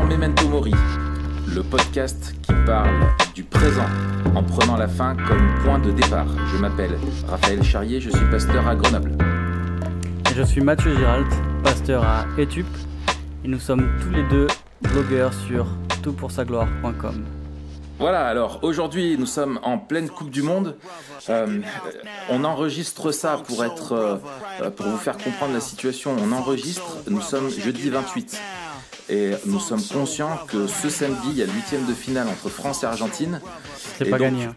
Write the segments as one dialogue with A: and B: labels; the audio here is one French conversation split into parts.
A: Memento Mori, le podcast qui parle du présent en prenant la fin comme point de départ. Je m'appelle Raphaël Charrier, je suis pasteur à Grenoble.
B: Et je suis Mathieu Giralt, pasteur à Etup, et nous sommes tous les deux blogueurs sur toutpoursagloire.com.
A: Voilà, alors aujourd'hui nous sommes en pleine Coupe du Monde. On enregistre ça pour vous faire comprendre la situation. On enregistre, nous sommes jeudi 28. Et nous sommes conscients que ce samedi, il y a le 8e de finale entre France et Argentine.
B: C'est pas gagné.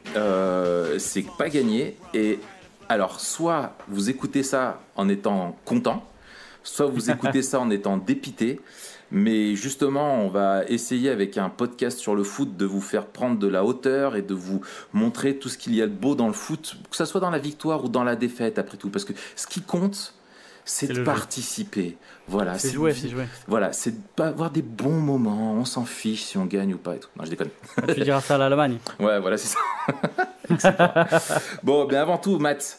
A: C'est pas gagné. Et alors, soit vous écoutez ça en étant content, soit vous écoutez ça en étant dépité. Mais justement, on va essayer avec un podcast sur le foot de vous faire prendre de la hauteur et de vous montrer tout ce qu'il y a de beau dans le foot, que ça soit dans la victoire ou dans la défaite après tout. Parce que ce qui compte, c'est de participer. Voilà,
B: c'est jouer.
A: Voilà, c'est avoir des bons moments. On s'en fiche si on gagne ou pas et tout. Non, je déconne.
B: Tu diras ça à l'Allemagne.
A: Ouais, voilà, c'est ça. Bon, bien avant tout, Matt,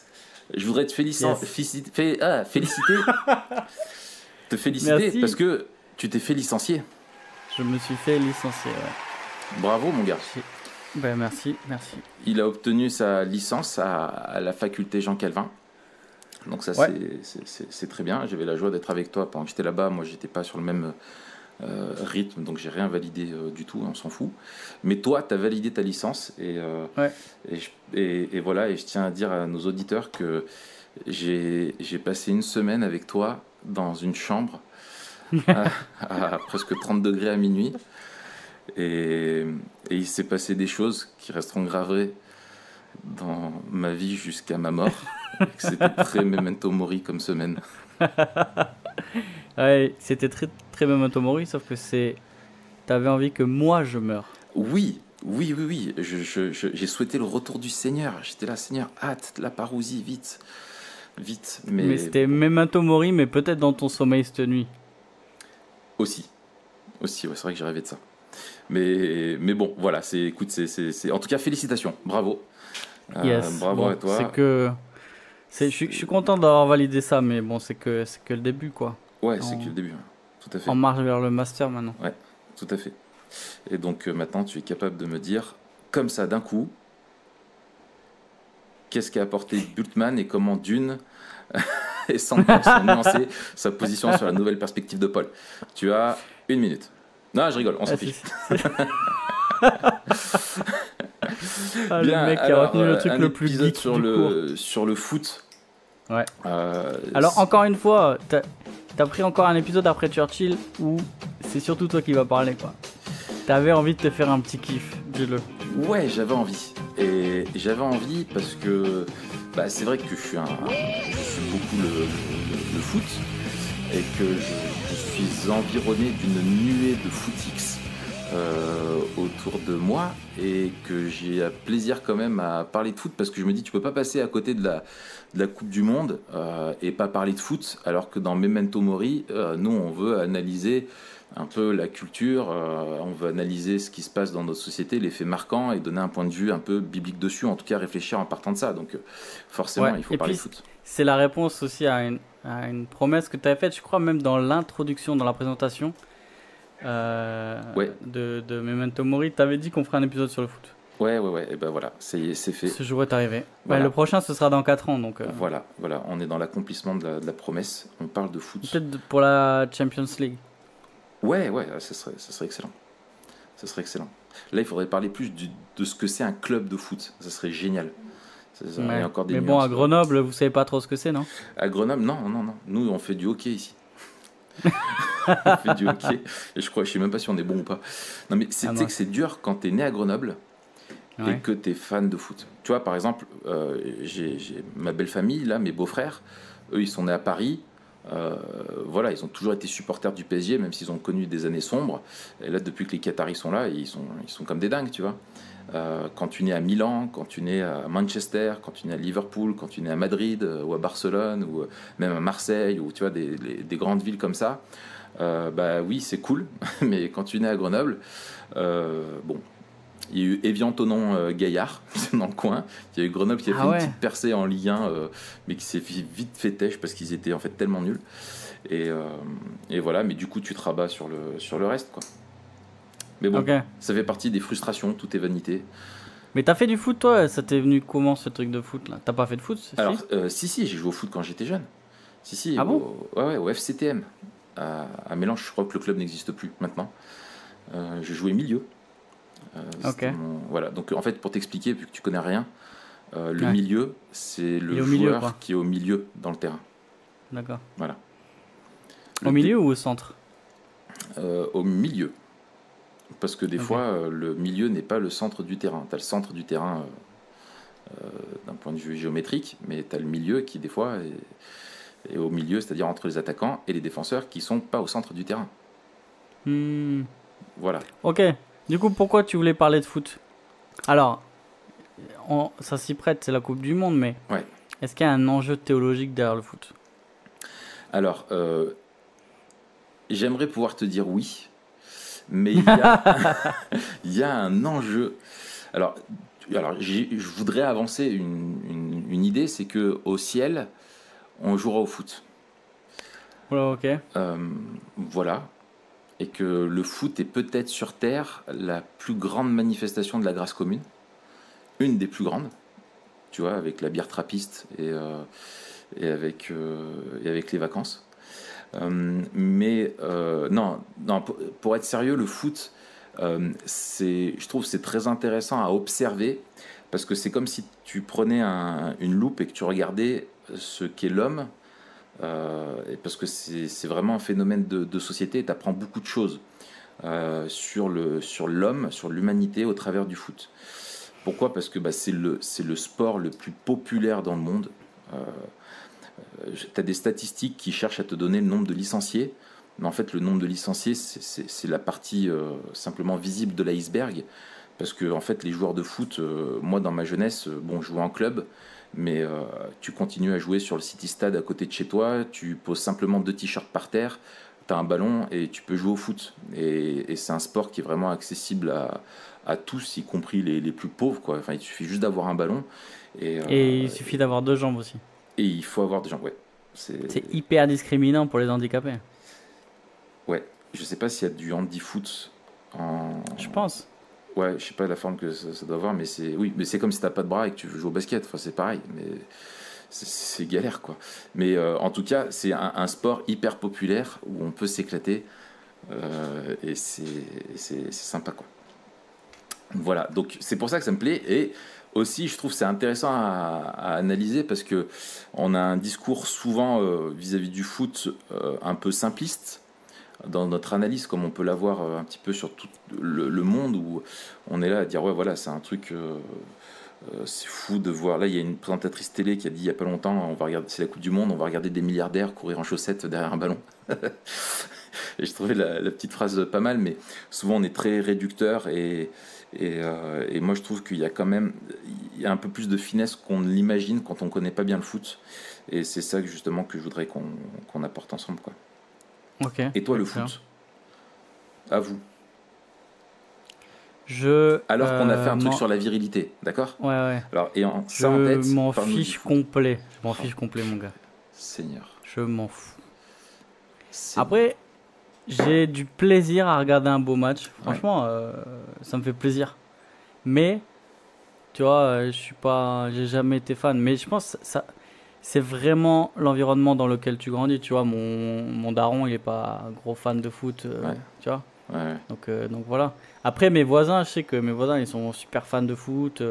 A: je voudrais te féliciter. Te féliciter.
B: Merci.
A: Parce que tu t'es fait licencier.
B: Je me suis fait licencier, ouais.
A: Bravo, mon gars.
B: Ben, merci.
A: Il a obtenu sa licence à la faculté Jean Calvin. Donc ça,
B: ouais.
A: c'est très bien. J'avais la joie d'être avec toi pendant que j'étais là-bas. Moi, j'étais pas sur le même rythme, donc j'ai rien validé du tout, on s'en fout. Mais toi, tu as validé ta licence.
B: Ouais.
A: Et voilà, et je tiens à dire à nos auditeurs que j'ai passé une semaine avec toi dans une chambre à presque 30 degrés à minuit. Et il s'est passé des choses qui resteront gravées dans ma vie jusqu'à ma mort. C'était très Memento Mori comme semaine.
B: Ouais, c'était très, très Memento Mori, sauf que t'avais envie que moi je meure.
A: Oui. J'ai souhaité le retour du Seigneur. J'étais là, Seigneur, hâte la parousie, vite.
B: Mais c'était Memento Mori, mais peut-être dans ton sommeil cette nuit.
A: Aussi, ouais, c'est vrai que j'ai rêvé de ça. Mais bon, voilà, écoute, en tout cas, félicitations, bravo.
B: Yes.
A: Bravo à toi.
B: Je suis content d'avoir validé ça, mais bon, c'est que le début, quoi.
A: Ouais, c'est que le début, tout à fait.
B: On marche vers le master maintenant.
A: Ouais, tout à fait. Et donc maintenant, tu es capable de me dire, comme ça, d'un coup, qu'est-ce qu'a apporté Bultmann et comment Dune et Sanders ont nuancé sa position sur la nouvelle perspective de Paul. Tu as 1 minute. Non, je rigole, on s'en fiche.
B: Bien, le mec qui a retenu le truc le plus geek
A: sur le foot.
B: Ouais. Alors encore une fois, t'as pris encore un épisode après Churchill où c'est surtout toi qui vas parler, quoi. T'avais envie de te faire un petit kiff, dis-le.
A: Ouais, j'avais envie. Et j'avais envie parce que c'est vrai que je suis beaucoup le foot et que je suis environné d'une nuée de footix autour de moi et que j'ai plaisir quand même à parler de foot parce que je me dis tu peux pas passer à côté de la Coupe du Monde et pas parler de foot alors que dans Memento Mori nous on veut analyser un peu la culture, on veut analyser ce qui se passe dans notre société, les faits marquants et donner un point de vue un peu biblique dessus, en tout cas réfléchir en partant de ça, donc forcément il faut parler de foot.
B: C'est la réponse aussi à une promesse que tu avais faite, je crois même dans l'introduction, dans la présentation de Memento Mori, tu avais dit qu'on ferait un épisode sur le foot.
A: Ouais, et ben voilà, c'est fait.
B: Ce jour est arrivé.
A: Voilà.
B: Le prochain, ce sera dans 4 ans. Donc,
A: Voilà, on est dans l'accomplissement de la promesse, on parle de foot.
B: Peut-être pour la Champions League.
A: Ouais, ça serait excellent. Ça serait excellent. Là, il faudrait parler plus de ce que c'est un club de foot. Ça serait génial.
B: Ouais.
A: Encore des
B: mais bon, à Grenoble, vous savez pas trop ce que c'est, non ?
A: À Grenoble, non. Nous, on fait du hockey ici. On fait du hockey. Et je sais même pas si on est bon ou pas. Non, mais tu sais que c'est dur quand t'es né à Grenoble et que t'es fan de foot. Tu vois, par exemple, j'ai ma belle famille, là, mes beaux-frères, eux, ils sont nés à Paris. Voilà, ils ont toujours été supporters du PSG, même s'ils ont connu des années sombres. Et là, depuis que les Qataris sont là, ils sont comme des dingues, tu vois. Quand tu nais à Milan, quand tu nais à Manchester, quand tu nais à Liverpool, quand tu nais à Madrid ou à Barcelone ou même à Marseille ou tu vois des grandes villes comme ça, oui, c'est cool. Mais quand tu nais à Grenoble, bon. Il y a eu Évian-Thonon Gaillard dans le coin. Il y a eu Grenoble qui a fait une petite percée en Ligue 1, mais qui s'est vite fait têche parce qu'ils étaient en fait tellement nuls. Et voilà, mais du coup, tu te rabats sur le reste, quoi. Mais bon, ça fait partie des frustrations, tout est vanité.
B: Mais t'as fait du foot, toi? Ça t'est venu comment, ce truc de foot, là? T'as pas fait de foot?
A: Alors, si, j'ai joué au foot quand j'étais jeune. Si,
B: ah bon?
A: Au FCTM. À Mélange, je crois que le club n'existe plus maintenant. Je jouais milieu. Voilà, donc en fait, pour t'expliquer, vu que tu connais rien, le milieu, c'est le joueur qui est au milieu dans le terrain.
B: D'accord.
A: Voilà.
B: Au milieu ou au centre?
A: Au milieu. Parce que des fois, le milieu n'est pas le centre du terrain. Tu as le centre du terrain d'un point de vue géométrique, mais tu as le milieu qui, des fois, est au milieu, c'est-à-dire entre les attaquants et les défenseurs qui sont pas au centre du terrain. Voilà.
B: Ok. Du coup, pourquoi tu voulais parler de foot? Alors, ça s'y prête, c'est la Coupe du Monde, mais est-ce qu'il y a un enjeu théologique derrière le foot?
A: Alors, j'aimerais pouvoir te dire oui, mais il y a un enjeu. Alors je voudrais avancer une idée, c'est que au ciel, on jouera au foot.
B: Ok.
A: Voilà. Et que le foot est peut-être sur Terre la plus grande manifestation de la grâce commune. Une des plus grandes, tu vois, avec la bière trappiste et avec les vacances. Non, pour être sérieux, le foot, je trouve que c'est très intéressant à observer, parce que c'est comme si tu prenais une loupe et que tu regardais ce qu'est l'homme, parce que c'est vraiment un phénomène de société, et tu apprends beaucoup de choses sur l'homme, sur l'humanité au travers du foot. Pourquoi? Parce que c'est le sport le plus populaire dans le monde. Tu as des statistiques qui cherchent à te donner le nombre de licenciés, mais en fait le nombre de licenciés, c'est la partie simplement visible de l'iceberg, parce que en fait les joueurs de foot, moi dans ma jeunesse, je jouais en club, mais tu continues à jouer sur le City Stade à côté de chez toi, tu poses simplement 2 t-shirts par terre, tu as un ballon et tu peux jouer au foot, et c'est un sport qui est vraiment accessible à tous, y compris les plus pauvres, quoi. Enfin, il suffit juste d'avoir un ballon,
B: et il suffit d'avoir 2 jambes aussi.
A: Et il faut avoir des jambes,
B: C'est hyper discriminant pour les handicapés.
A: Ouais, je sais pas s'il y a du handi-foot
B: Je pense.
A: Ouais, je sais pas la forme que ça doit avoir, mais c'est comme si t'as pas de bras et que tu veux jouer au basket. Enfin, c'est pareil, mais c'est galère, quoi. Mais en tout cas, c'est un sport hyper populaire où on peut s'éclater et c'est sympa, quoi. Voilà, donc c'est pour ça que ça me plaît, et aussi je trouve que c'est intéressant à analyser, parce que on a un discours souvent vis-à-vis du foot un peu simpliste dans notre analyse, comme on peut l'avoir un petit peu sur tout le monde, où on est là à dire ouais, voilà, c'est un truc c'est fou de voir. Là, il y a une présentatrice télé qui a dit il y a pas longtemps, c'est la Coupe du Monde, on va regarder des milliardaires courir en chaussettes derrière un ballon. Et je trouvais la petite phrase pas mal, mais souvent on est très réducteur, et moi je trouve qu'il y a quand même un peu plus de finesse qu'on ne l'imagine quand on connaît pas bien le foot, et c'est ça justement que je voudrais qu'on apporte ensemble, quoi. Et toi, le foot, à vous, alors qu'on a fait un truc sur la virilité, d'accord?
B: Ouais.
A: Alors,
B: je m'en fiche complet. Je m'en fiche complet, mon gars.
A: Seigneur.
B: Je m'en fous. Après, j'ai du plaisir à regarder un beau match. Franchement, ça me fait plaisir. Mais, tu vois, j'ai jamais été fan. Mais je pense que c'est vraiment l'environnement dans lequel tu grandis. Tu vois, mon daron, il est pas un gros fan de foot, tu vois.
A: Ouais.
B: Donc voilà. Après, mes voisins, je sais que mes voisins, ils sont super fans de foot.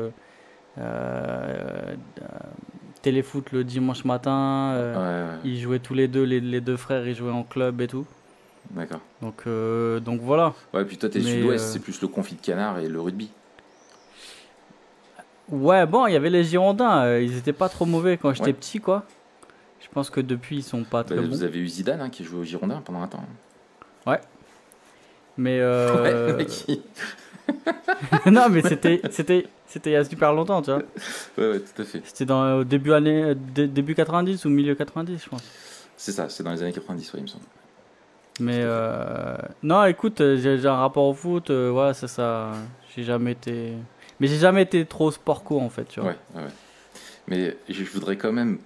B: Téléfoot le dimanche matin. Ils jouaient tous les deux, les 2 frères, ils jouaient en club et tout.
A: D'accord.
B: Donc voilà.
A: Ouais, puis toi, t'es sud-ouest, c'est plus le confit de canard et le rugby.
B: Ouais, bon, il y avait les Girondins. Ils étaient pas trop mauvais quand j'étais petit, quoi. Je pense que depuis, ils sont pas très bons.
A: Vous avez eu Zidane qui jouait aux Girondins pendant un temps.
B: Ouais. Mais non, mais c'était il y a super longtemps, tu vois.
A: Ouais, tout à fait.
B: C'était au début 90 ou milieu 90, je pense.
A: C'est ça, c'est dans les années 90, il me semble.
B: Mais non, écoute, j'ai un rapport au foot, voilà, c'est ça. J'ai jamais été. Mais j'ai jamais été trop sport co, en fait, tu vois.
A: Ouais. Mais je voudrais quand même,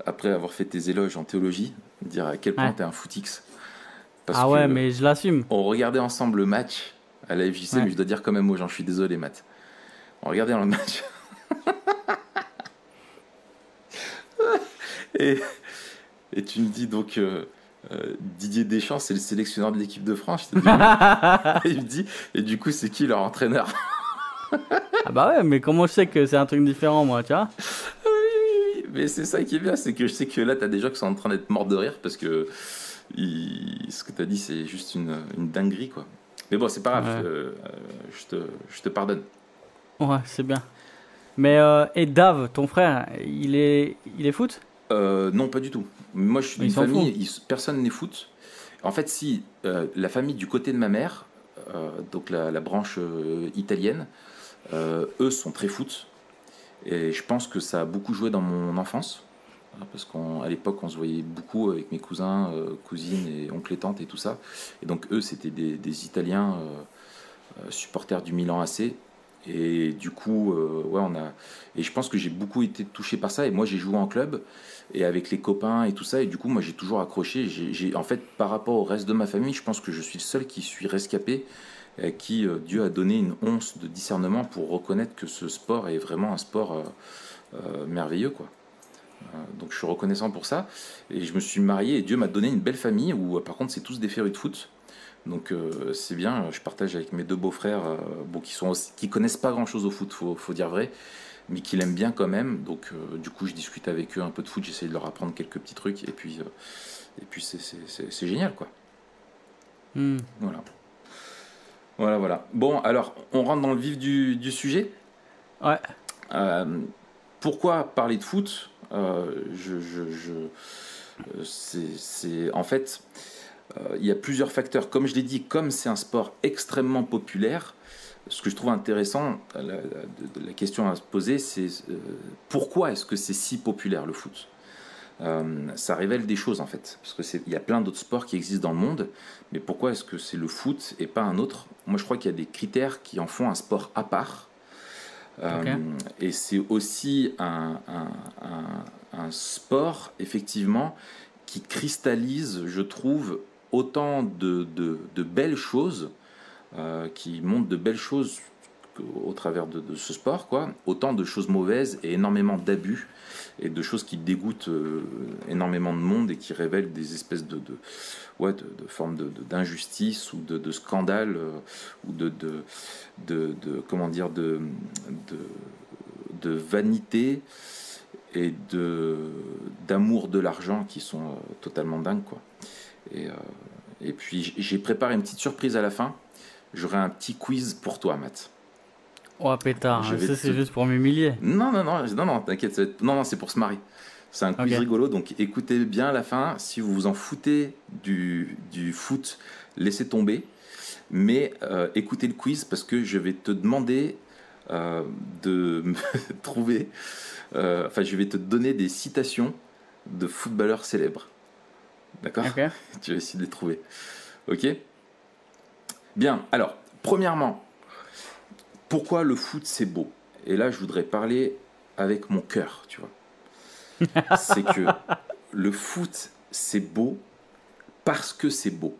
A: après avoir fait tes éloges en théologie, dire à quel point t'es un footix.
B: Mais je l'assume.
A: On regardait ensemble le match, à la FJC, mais je dois dire quand même aux gens, je suis désolé, Matt. On regardait dans le match. et tu me dis donc Didier Deschamps, c'est le sélectionneur de l'équipe de France. Je te dis, et il me dit, et du coup, c'est qui leur entraîneur?
B: Ah bah ouais, mais comment je sais que c'est un truc différent, moi, tu vois?
A: Oui, mais c'est ça qui est bien, c'est que je sais que là, t'as des gens qui sont en train d'être morts de rire parce que ce que t'as dit, c'est juste une dinguerie, quoi. Mais bon, c'est pas grave, je te pardonne.
B: Ouais, c'est bien. Mais et Dave, ton frère, il est foot?
A: Non, pas du tout. Moi, je suis d'une famille, personne n'est foot. En fait, si, la famille du côté de ma mère, donc la branche italienne, eux sont très foot. Et je pense que ça a beaucoup joué dans mon enfance. Parce qu'à l'époque, on se voyait beaucoup avec mes cousins, cousines et oncles et tantes et tout ça. Et donc, eux, c'était des Italiens supporters du Milan AC. Et du coup, ouais, et je pense que j'ai beaucoup été touché par ça. Et moi, j'ai joué en club et avec les copains et tout ça. Et du coup, moi, j'ai toujours accroché. En fait, par rapport au reste de ma famille, je pense que je suis le seul qui suis rescapé, à qui Dieu a donné une once de discernement pour reconnaître que ce sport est vraiment un sport merveilleux, quoi. Donc, je suis reconnaissant pour ça. Et je me suis marié et Dieu m'a donné une belle famille où, par contre, c'est tous des férus de foot. Donc c'est bien, je partage avec mes deux beaux-frères, qui connaissent pas grand-chose au foot, faut dire vrai, mais qui l'aiment bien quand même. Donc du coup, je discute avec eux un peu de foot, j'essaie de leur apprendre quelques petits trucs, et puis c'est génial, quoi. Voilà. Voilà. Bon, alors, on rentre dans le vif du sujet.
B: Ouais.
A: Pourquoi parler de foot? En fait, il y a plusieurs facteurs. Comme je l'ai dit, comme c'est un sport extrêmement populaire, ce que je trouve intéressant, la question à se poser, c'est pourquoi est-ce que c'est si populaire, le foot? Ça révèle des choses, en fait, parce qu'il y a plein d'autres sports qui existent dans le monde, mais pourquoi est-ce que c'est le foot et pas un autre? Moi, je crois qu'il y a des critères qui en font un sport à part. Et c'est aussi un sport, effectivement, qui cristallise, je trouve, autant de belles choses, qui montrent de belles choses au travers de ce sport, quoi, autant de choses mauvaises et énormément d'abus et de choses qui dégoûtent énormément de monde et qui révèlent des espèces de formes d'injustice ou de scandales ou comment dire, de vanité et d'amour de l'argent qui sont totalement dingues, quoi. Et puis j'ai préparé une petite surprise à la fin. J'aurai un petit quiz pour toi, Matt.
B: Oh pétard, ça c'est juste pour m'humilier.
A: Non, t'inquiète, non, c'est pour se marrer. C'est un quiz rigolo, donc écoutez bien à la fin. Si vous vous en foutez du foot, laissez tomber. Mais écoutez le quiz parce que je vais te demander de me trouver... je vais te donner des citations de footballeurs célèbres. D'accord? Tu vas essayer de les trouver. Ok? Bien, alors, premièrement, pourquoi le foot c'est beau? Et là, je voudrais parler avec mon cœur, tu vois. C'est que le foot c'est beau parce que c'est beau.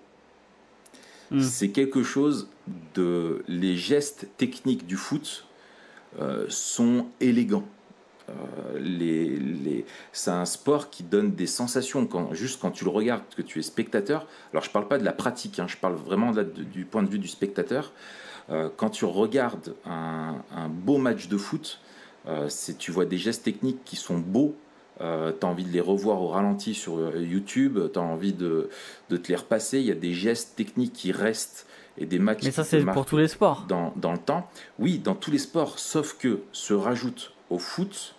A: C'est quelque chose les gestes techniques du foot sont élégants. C'est un sport qui donne des sensations juste quand tu le regardes, que tu es spectateur. Alors je parle pas de la pratique, je parle vraiment là, du point de vue du spectateur. Quand tu regardes un beau match de foot, tu vois des gestes techniques qui sont beaux. Tu as envie de les revoir au ralenti sur YouTube, tu as envie de te les repasser. Il y a des gestes techniques qui restent et des matchs.
B: Mais ça, c'est pour tous les sports.
A: Dans le temps. Oui, dans tous les sports, sauf que se rajoute au foot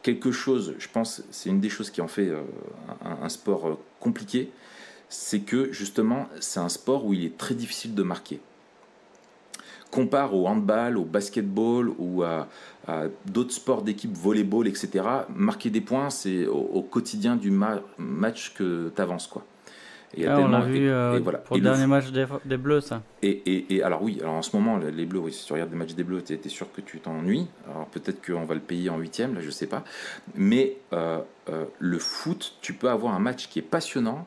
A: quelque chose, je pense, c'est une des choses qui en fait un sport compliqué, c'est que justement, c'est un sport où il est très difficile de marquer. Compare au handball, au basketball ou à d'autres sports d'équipe, volleyball, etc. Marquer des points, c'est au quotidien du match que tu avances, quoi.
B: On l'a vu pour le dernier match des Bleus, ça.
A: Et alors oui, alors en ce moment, les Bleus, oui, si tu regardes les matchs des Bleus, tu es sûr que tu t'ennuies. Alors peut-être qu'on va le payer en 8e, là je sais pas. Mais le foot, tu peux avoir un match qui est passionnant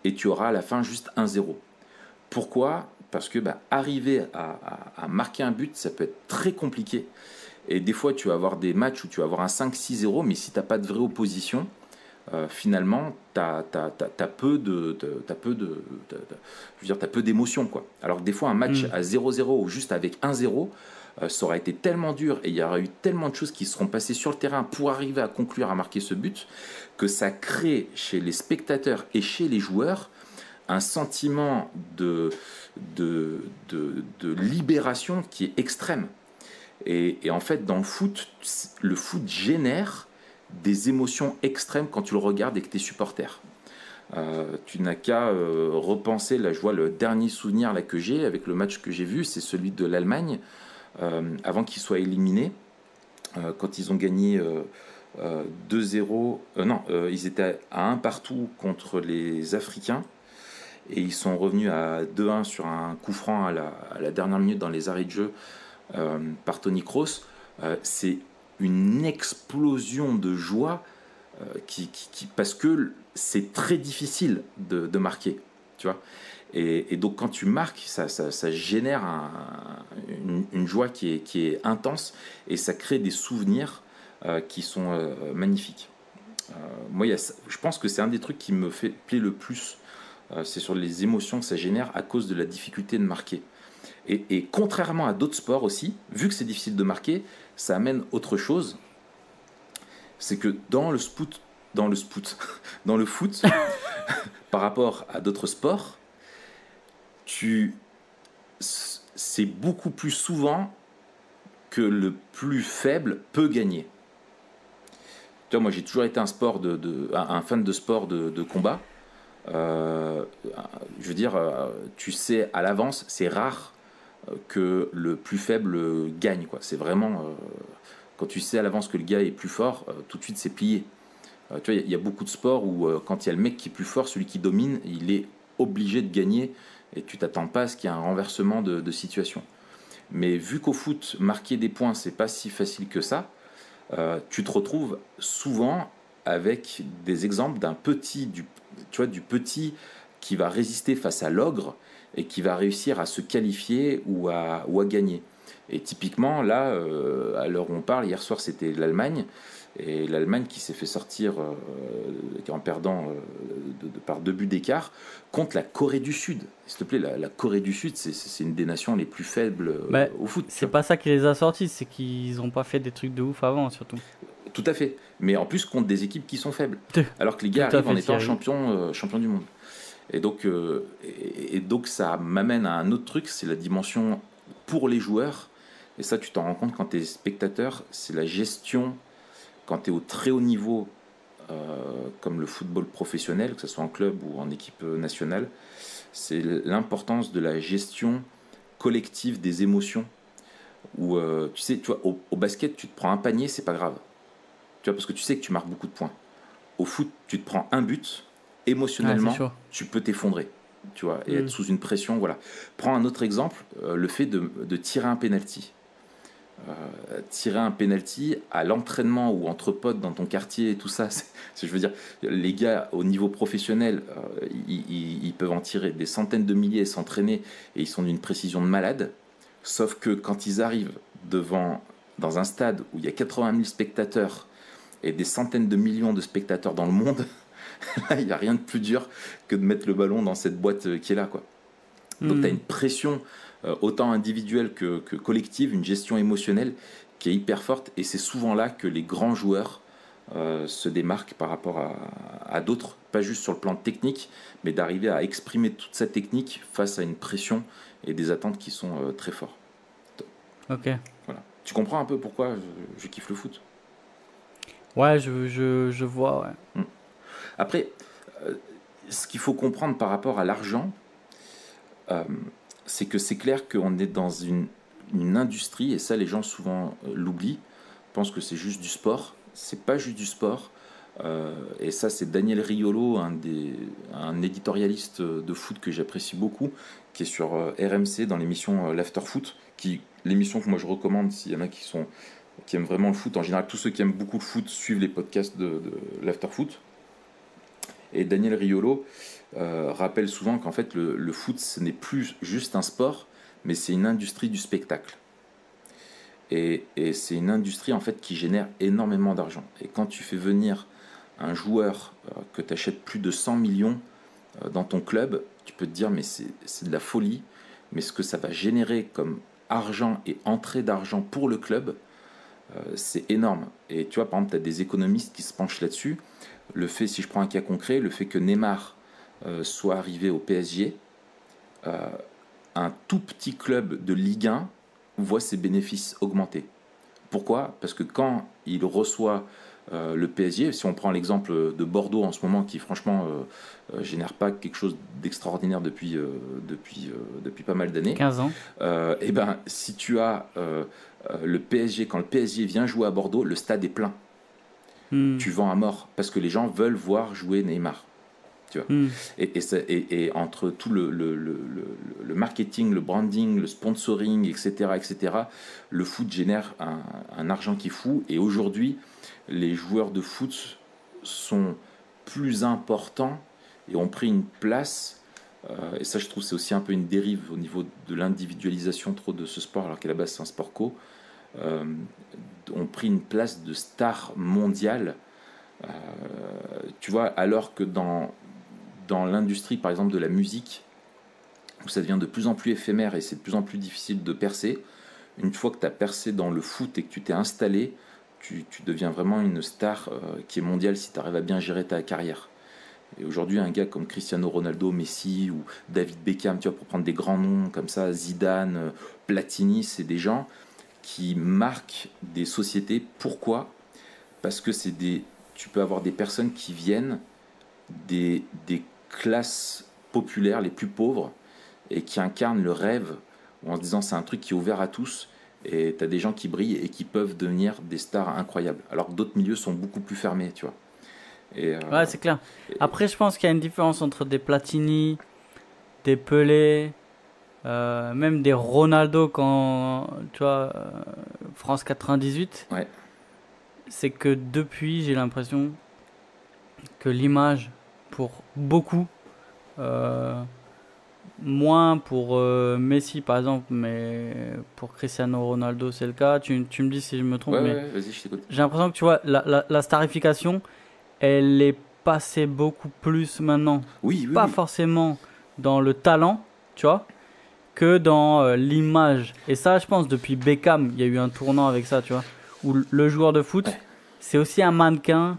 A: et tu auras à la fin juste 1-0. Pourquoi ? parce que arriver à marquer un but, ça peut être très compliqué. Et des fois, tu vas avoir des matchs où tu vas avoir un 5-6-0, mais si tu n'as pas de vraie opposition, finalement, tu as peu d'émotions, quoi. Alors que des fois, un match à 0-0 ou juste avec 1-0, ça aurait été tellement dur et il y aurait eu tellement de choses qui seront passées sur le terrain pour arriver à conclure à marquer ce but, que ça crée chez les spectateurs et chez les joueurs un sentiment de libération qui est extrême. Et en fait, dans le foot génère des émotions extrêmes quand tu le regardes et que tu es supporter. Tu n'as qu'à repenser, là je vois le dernier souvenir là, que j'ai avec le match que j'ai vu, c'est celui de l'Allemagne, avant qu'ils soient éliminés, quand ils ont gagné 2-0, ils étaient à 1 partout contre les Africains, et ils sont revenus à 2-1 sur un coup franc à la dernière minute dans les arrêts de jeu par Toni Kroos. C'est une explosion de joie parce que c'est très difficile de marquer, tu vois. Et donc quand tu marques, ça génère une joie qui est intense, et ça crée des souvenirs qui sont magnifiques. Moi, je pense que c'est un des trucs qui me plaît le plus, c'est sur les émotions que ça génère à cause de la difficulté de marquer. Et contrairement à d'autres sports aussi, vu que c'est difficile de marquer, ça amène autre chose. C'est que dans le foot, par rapport à d'autres sports, c'est beaucoup plus souvent que le plus faible peut gagner. Tu vois, moi j'ai toujours été un fan de sport de combat. Je veux dire, tu sais à l'avance, c'est rare que le plus faible gagne, quoi. C'est vraiment quand tu sais à l'avance que le gars est plus fort, tout de suite c'est plié. Tu vois, il y a beaucoup de sports où quand il y a le mec qui est plus fort, celui qui domine, il est obligé de gagner, et tu t'attends pas à ce qu'il y ait un renversement de situation. Mais vu qu'au foot, marquer des points, c'est pas si facile que ça, tu te retrouves souvent avec des exemples du petit qui va résister face à l'ogre et qui va réussir à se qualifier ou à gagner. Et typiquement, là, à l'heure où on parle, hier soir c'était l'Allemagne, et l'Allemagne qui s'est fait sortir en perdant par 2 buts d'écart contre la Corée du Sud. S'il te plaît, la Corée du Sud, c'est une des nations les plus faibles au foot.
B: C'est pas ça qui les a sortis, c'est qu'ils n'ont pas fait des trucs de ouf avant, surtout.
A: Tout à fait. Mais en plus contre des équipes qui sont faibles. Alors que les gars arrivent en étant champion du monde. Et donc ça m'amène à un autre truc, c'est la dimension pour les joueurs. Et ça, tu t'en rends compte quand tu es spectateur, c'est la gestion, quand tu es au très haut niveau, comme le football professionnel, que ce soit en club ou en équipe nationale, c'est l'importance de la gestion collective des émotions. Où, tu vois, au basket, tu te prends un panier, c'est pas grave. Tu vois, parce que tu sais que tu marques beaucoup de points. Au foot, tu te prends un but, émotionnellement, tu peux t'effondrer, tu vois, et être sous une pression, voilà. Prends un autre exemple, le fait de tirer un penalty. Tirer un penalty à l'entraînement ou entre potes dans ton quartier et tout ça, je veux dire, les gars au niveau professionnel, ils peuvent en tirer des centaines de milliers et s'entraîner, et ils sont d'une précision de malade. Sauf que quand ils arrivent dans un stade où il y a 80 000 spectateurs et des centaines de millions de spectateurs dans le monde, il n'y a rien de plus dur que de mettre le ballon dans cette boîte qui est là, quoi. Donc tu as une pression autant individuelle que collective, une gestion émotionnelle qui est hyper forte, et c'est souvent là que les grands joueurs se démarquent par rapport à d'autres, pas juste sur le plan technique, mais d'arriver à exprimer toute sa technique face à une pression et des attentes qui sont très fortes.
B: Ok.
A: Voilà. Tu comprends un peu pourquoi je kiffe le foot?
B: Ouais, je vois, ouais.
A: Après, ce qu'il faut comprendre par rapport à l'argent, c'est que c'est clair qu'on est dans une industrie, et ça les gens souvent l'oublient, pensent que c'est juste du sport. C'est pas juste du sport, et ça c'est Daniel Riolo, un éditorialiste de foot que j'apprécie beaucoup, qui est sur RMC dans l'émission l'After Foot, l'émission que moi je recommande s'il y en a qui aiment vraiment le foot. En général, tous ceux qui aiment beaucoup le foot suivent les podcasts de l'After Foot. Et Daniel Riolo rappelle souvent qu'en fait le foot ce n'est plus juste un sport, mais c'est une industrie du spectacle. Et c'est une industrie en fait qui génère énormément d'argent. Et quand tu fais venir un joueur que tu achètes plus de 100 millions dans ton club, tu peux te dire mais c'est de la folie, mais ce que ça va générer comme argent et entrée d'argent pour le club, c'est énorme. Et tu vois, par exemple, tu as des économistes qui se penchent là-dessus. Le fait, si je prends un cas concret, le fait que Neymar soit arrivé au PSG, un tout petit club de Ligue 1 voit ses bénéfices augmenter. Pourquoi ? Parce que quand il reçoit le PSG, si on prend l'exemple de Bordeaux en ce moment, qui franchement génère pas quelque chose d'extraordinaire depuis pas mal d'années.
B: 15 ans.
A: Et ben, si tu as le PSG, quand le PSG vient jouer à Bordeaux, le stade est plein. Tu vends à mort parce que les gens veulent voir jouer Neymar. Tu vois. Et entre tout le marketing, le branding, le sponsoring, etc., le foot génère un argent qui est fou. Et aujourd'hui, les joueurs de foot sont plus importants et ont pris une place. Et ça, je trouve, c'est aussi un peu une dérive au niveau de l'individualisation trop de ce sport, alors qu'à la base, c'est un sport co. Ont pris une place de star mondiale. Tu vois, alors que dans l'industrie, par exemple, de la musique, où ça devient de plus en plus éphémère et c'est de plus en plus difficile de percer, une fois que tu as percé dans le foot et que tu t'es installé, tu deviens vraiment une star qui est mondiale si tu arrives à bien gérer ta carrière. Et aujourd'hui, un gars comme Cristiano Ronaldo, Messi ou David Beckham, tu vois, pour prendre des grands noms comme ça, Zidane, Platini, c'est des gens qui marquent des sociétés. Pourquoi ? Parce que tu peux avoir des personnes qui viennent des classes populaires les plus pauvres et qui incarnent le rêve en se disant c'est un truc qui est ouvert à tous et tu as des gens qui brillent et qui peuvent devenir des stars incroyables alors que d'autres milieux sont beaucoup plus fermés, tu vois.
B: Ouais, c'est clair. Après, je pense qu'il y a une différence entre des Platini, des Pelé, même des Ronaldo quand, tu vois, France 98.
A: Ouais.
B: C'est que depuis, j'ai l'impression que l'image, pour beaucoup, moins pour Messi par exemple, mais pour Cristiano Ronaldo c'est le cas. Tu me dis si je me trompe, mais
A: vas-y, je t'écoute.
B: J'ai l'impression que tu vois, la starification, elle est passée beaucoup plus maintenant.
A: Oui,
B: Pas
A: oui.
B: forcément dans le talent, tu vois, que dans l'image. Et ça, je pense, depuis Beckham, il y a eu un tournant avec ça, tu vois, où le joueur de foot, c'est aussi un mannequin.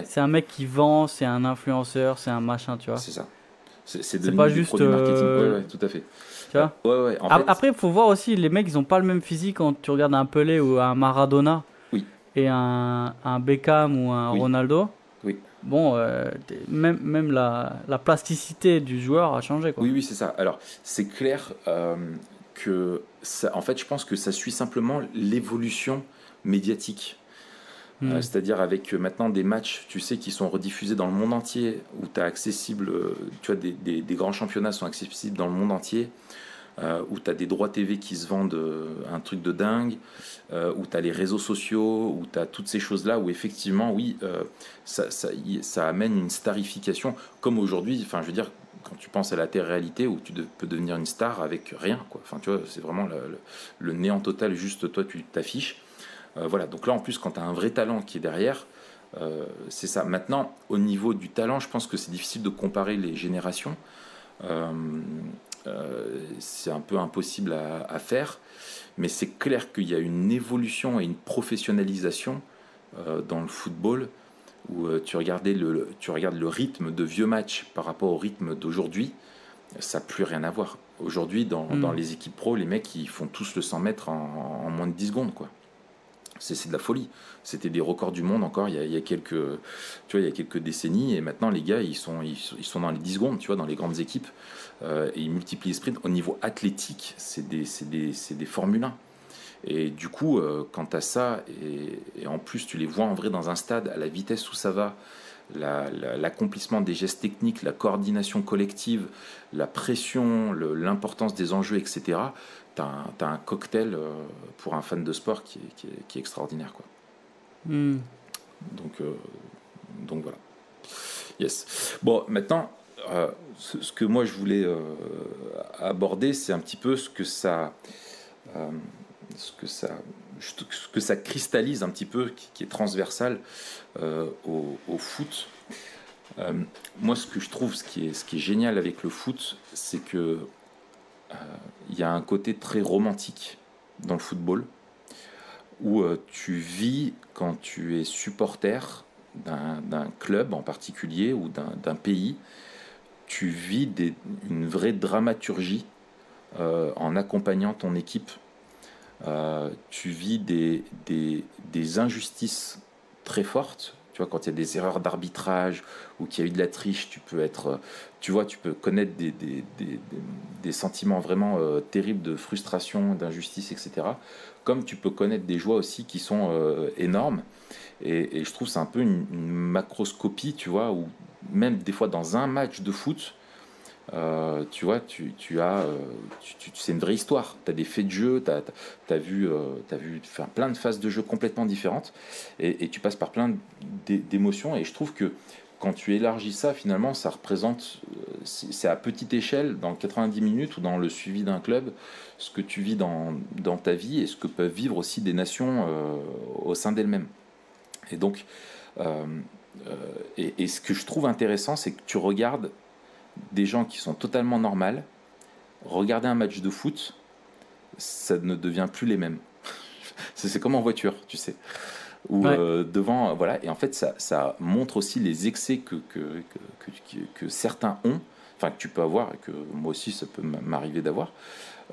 B: C'est un mec qui vend, c'est un influenceur, c'est un machin, tu vois.
A: C'est ça.
B: C'est pas juste
A: produits marketing. Ouais, tout à fait.
B: Tu vois. Après, il faut voir aussi, les mecs, ils ont pas le même physique quand tu regardes un Pelé ou un Maradona.
A: Oui.
B: Et un Beckham ou un Ronaldo.
A: Oui.
B: Bon, même la plasticité du joueur a changé, quoi.
A: Oui, c'est ça. Alors, c'est clair que ça, en fait, je pense que ça suit simplement l'évolution médiatique. C'est-à-dire avec maintenant des matchs, tu sais, qui sont rediffusés dans le monde entier, où tu as accessible, tu vois, des grands championnats sont accessibles dans le monde entier, où tu as des droits TV qui se vendent un truc de dingue, où tu as les réseaux sociaux, où tu as toutes ces choses-là, où effectivement, oui, ça amène une starification, comme aujourd'hui, enfin, je veux dire, quand tu penses à la télé-réalité, où tu peux devenir une star avec rien, quoi. Enfin, tu vois, c'est vraiment le néant total, juste toi, tu t'affiches. Voilà, donc là en plus quand tu as un vrai talent qui est derrière, c'est ça. Maintenant, au niveau du talent, je pense que c'est difficile de comparer les générations. C'est un peu impossible à faire, mais c'est clair qu'il y a une évolution et une professionnalisation dans le football où tu regardes le rythme de vieux matchs par rapport au rythme d'aujourd'hui, ça n'a plus rien à voir. Aujourd'hui, dans les équipes pro, les mecs ils font tous le 100 mètres en moins de 10 secondes, quoi. C'est de la folie. C'était des records du monde encore il y a quelques décennies, et maintenant les gars ils sont dans les 10 secondes, tu vois, dans les grandes équipes, et ils multiplient les sprints. Au niveau athlétique, c'est des Formule 1. Et du coup, quant à ça, et en plus tu les vois en vrai dans un stade, à la vitesse où ça va, l'accomplissement des gestes techniques, la coordination collective, la pression, l'importance des enjeux, etc., t'as un cocktail pour un fan de sport qui est extraordinaire, quoi. Donc voilà. Yes. Bon, maintenant, ce que moi je voulais aborder, c'est un petit peu euh, ce que ça, ce que ça cristallise un petit peu, qui est transversal au foot. Moi, ce que je trouve, ce qui est génial avec le foot, c'est que il y a un côté très romantique dans le football, où tu vis quand tu es supporter d'un club en particulier ou d'un pays, tu vis une vraie dramaturgie en accompagnant ton équipe. Tu vis des injustices très fortes. Tu vois, quand il y a des erreurs d'arbitrage ou qu'il y a eu de la triche, tu peux connaître des sentiments vraiment terribles de frustration, d'injustice, etc. Comme tu peux connaître des joies aussi qui sont énormes. Et je trouve que c'est un peu une macroscopie, tu vois, où même des fois dans un match de foot, tu vois, c'est une vraie histoire. Tu as des faits de jeu, tu as vu faire plein de phases de jeu complètement différentes et tu passes par plein d'émotions. Et je trouve que quand tu élargis ça, finalement, ça représente, c'est à petite échelle, dans 90 minutes ou dans le suivi d'un club, ce que tu vis dans ta vie et ce que peuvent vivre aussi des nations au sein d'elles-mêmes. Et donc, euh, et ce que je trouve intéressant, c'est que tu regardes des gens qui sont totalement normales, regarder un match de foot, ça ne devient plus les mêmes. C'est comme en voiture, tu sais. Ou
B: Ouais.
A: devant, voilà. Et en fait, ça montre aussi les excès que certains ont, enfin que tu peux avoir, et que moi aussi ça peut m'arriver d'avoir,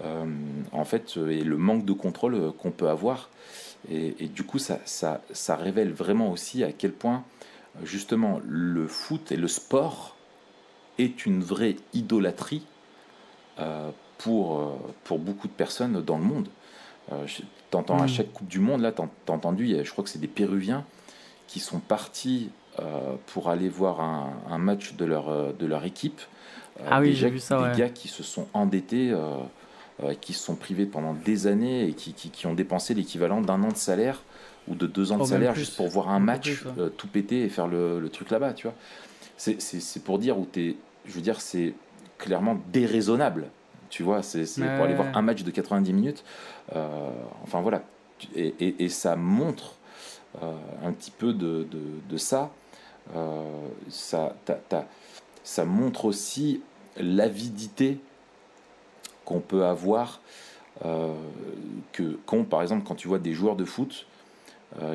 A: en fait, et le manque de contrôle qu'on peut avoir. Et du coup, ça révèle vraiment aussi à quel point, justement, le foot et le sport est une vraie idolâtrie pour beaucoup de personnes dans le monde. T'entends à
B: Hmm.
A: chaque Coupe du Monde, là, t'as entendu, je crois que c'est des Péruviens qui sont partis pour aller voir un match de leur équipe.
B: Ah oui, j'ai vu ça,
A: Des
B: ouais.
A: gars qui se sont endettés, qui se sont privés pendant des années et qui ont dépensé l'équivalent d'un an de salaire ou de 2 ans de
B: Oh, même
A: salaire juste
B: plus.
A: pour voir un
B: Beaucoup
A: match
B: plus, ouais.
A: tout péter et faire le truc là-bas, tu vois. C'est pour dire où je veux dire, c'est clairement déraisonnable. Tu vois, c'est pour aller voir
B: Ouais.
A: un match de 90 minutes. Enfin voilà. Et ça montre un petit peu de ça. Ça, ça montre aussi l'avidité qu'on peut avoir. Par exemple, quand tu vois des joueurs de foot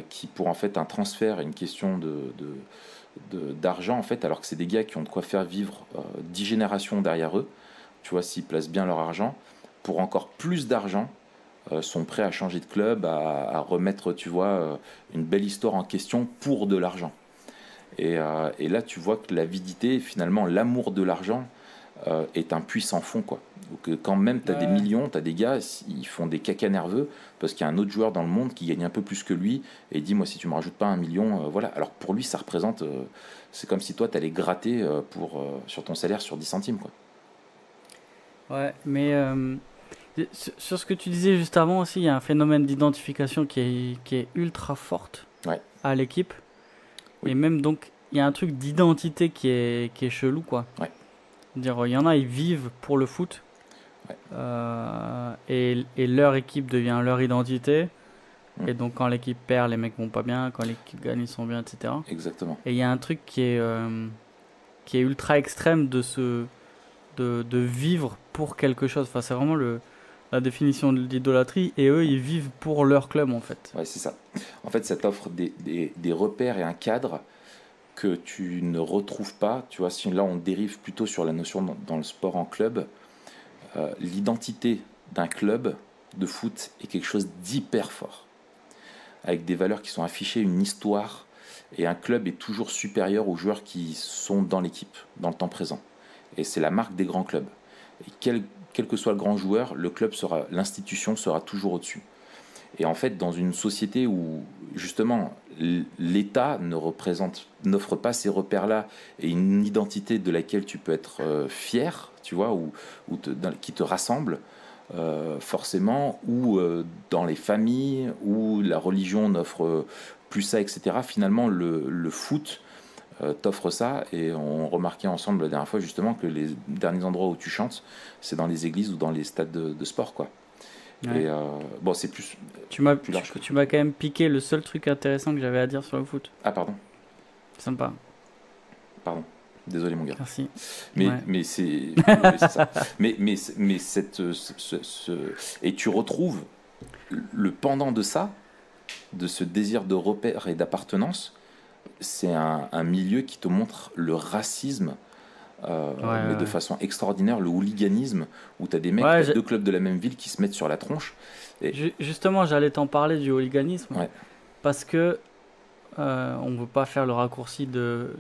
A: qui, pour en fait un transfert, une question d'argent, en fait, alors que c'est des gars qui ont de quoi faire vivre 10 générations derrière eux, tu vois, s'ils placent bien leur argent, pour encore plus d'argent, sont prêts à changer de club, à remettre, tu vois, une belle histoire en question pour de l'argent. Et là, tu vois que l'avidité, finalement, l'amour de l'argent est un puissant fond, quoi. Donc, quand même, tu as des
B: Ouais.
A: millions, tu as des gars, ils font des cacas nerveux parce qu'il y a un autre joueur dans le monde qui gagne un peu plus que lui et il dit, moi, si tu me rajoutes pas 1 million, voilà. Alors pour lui, ça représente, c'est comme si toi, tu allais gratter sur ton salaire sur 10 centimes, quoi.
B: Ouais, mais sur ce que tu disais juste avant aussi, il y a un phénomène d'identification qui est ultra forte
A: Ouais,
B: à l'équipe.
A: oui,
B: Et même donc, il y a un truc d'identité qui est chelou, quoi.
A: ouais,
B: Dire, il y en a, ils vivent pour le foot.
A: ouais.
B: Et leur équipe devient leur identité.
A: Mm,
B: Et donc, quand l'équipe perd, les mecs vont pas bien. Quand l'équipe gagne, ils sont bien, etc.
A: exactement.
B: Et il y a un truc qui est ultra extrême de vivre pour quelque chose. Enfin, c'est vraiment la définition de l'idolâtrie. Et eux, ils vivent pour leur club, en fait.
A: Ouais, c'est ça. En fait, ça t'offre des repères et un cadre que tu ne retrouves pas. Tu vois, si là on dérive plutôt sur la notion dans le sport en club, l'identité d'un club de foot est quelque chose d'hyper fort, avec des valeurs qui sont affichées, une histoire, et un club est toujours supérieur aux joueurs qui sont dans l'équipe, dans le temps présent. Et c'est la marque des grands clubs. Et quel que soit le grand joueur, l'institution sera toujours au-dessus. Et en fait, dans une société où justement l'État n'offre pas ces repères-là et une identité de laquelle tu peux être fier, tu vois, qui te rassemble, forcément, ou dans les familles, où la religion n'offre plus ça, etc. Finalement, le foot t'offre ça. Et on remarquait ensemble la dernière fois justement que les derniers endroits où tu chantes, c'est dans les églises ou dans les stades de sport, quoi. Ouais. Et bon, c'est plus
B: large. Tu m'as quand même piqué le seul truc intéressant que j'avais à dire sur le foot.
A: Ah, pardon.
B: Sympa.
A: Pardon. Désolé, mon gars.
B: Merci.
A: Mais c'est ça. Mais et tu retrouves le pendant de ça, de ce désir de repère et d'appartenance. C'est un milieu qui te montre le racisme, mais de façon extraordinaire, le hooliganisme, où tu as des mecs de deux clubs de la même ville qui se mettent sur la tronche. Et...
B: Justement, j'allais t'en parler du hooliganisme, parce que on ne veut pas faire le raccourci de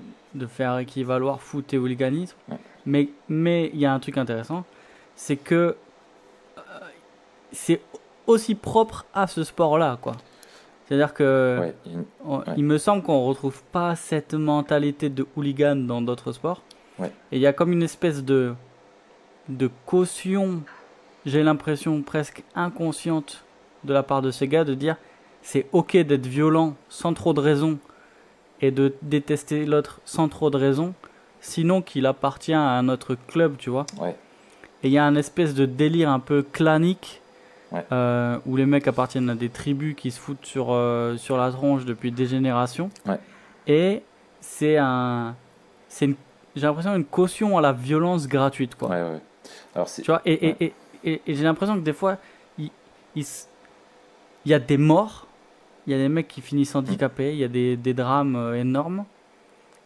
B: faire équivaloir foot et hooliganisme, mais il y a un truc intéressant, c'est que c'est aussi propre à ce sport-là, quoi. C'est-à-dire que il me semble qu'on ne retrouve pas cette mentalité de hooligan dans d'autres sports. Ouais. Et il y a comme une espèce de caution, j'ai l'impression presque inconsciente de la part de ces gars, de dire c'est ok d'être violent sans trop de raison et de détester l'autre sans trop de raison, sinon qu'il appartient à un autre club, tu vois. Ouais. Et il y a un espèce de délire un peu clanique, où les mecs appartiennent à des tribus qui se foutent sur la tronche depuis des générations. Ouais. Et j'ai l'impression une caution à la violence gratuite, quoi.
A: Ouais, ouais. Alors tu
B: vois, et j'ai l'impression que des fois il y a des morts, il y a des mecs qui finissent handicapés, il y a des drames énormes,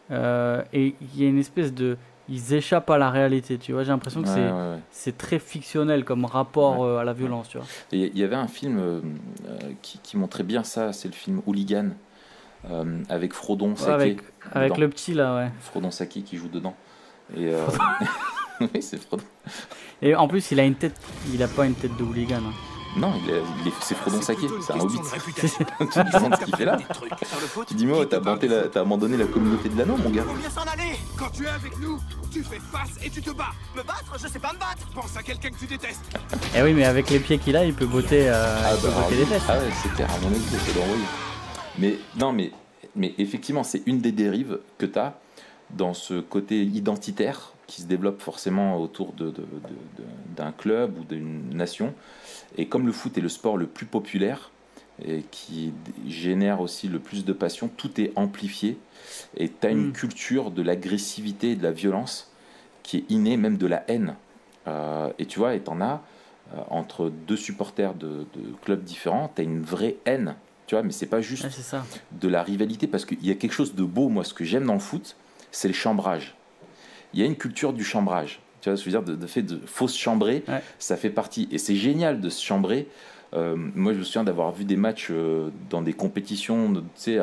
B: et il y a une espèce de... Ils échappent à la réalité, tu vois. J'ai l'impression que c'est très fictionnel comme rapport à la violence, tu vois.
A: Il y avait un film qui montrait bien ça, c'est le film Hooligan, avec Frodon Sake.
B: Avec le petit, là, ouais.
A: Frodon Sake qui joue dedans. Et oui, c'est Frodon.
B: Et en plus, il a pas une tête de hooligan. Hein.
A: Non, c'est Frodon Sake, c'est un hobbit. Tu sens ce qu'il fait là. Tu dis, moi, t'as abandonné la communauté de l'anneau, mon gars.
C: Faut bien s'en aller. Quand tu es avec nous, tu fais face et tu te bats. Me battre, je sais pas me battre. Pense à quelqu'un que tu détestes.
B: Eh oui, mais avec les pieds qu'il a, il peut botter, les fesses.
A: Ah ouais, c'est clair, à mon avis, c'est d'envoyer. Mais non, mais effectivement, c'est une des dérives que t'as dans ce côté identitaire qui se développe forcément autour d'un club ou d'une nation. Et comme le foot est le sport le plus populaire et qui génère aussi le plus de passion, tout est amplifié et tu as une culture de l'agressivité et de la violence qui est innée, même de la haine. Et tu vois, et t'en as entre deux supporters de clubs différents, tu as une vraie haine. Tu vois, mais c'est pas juste de la rivalité, parce qu'il y a quelque chose de beau. Moi, ce que j'aime dans le foot, c'est le chambrage. Il y a une culture du chambrage. Tu vois, je veux dire, de fait de fausse chambrer, ça fait partie. Et c'est génial de se chambrer. Moi, je me souviens d'avoir vu des matchs dans des compétitions, tu sais,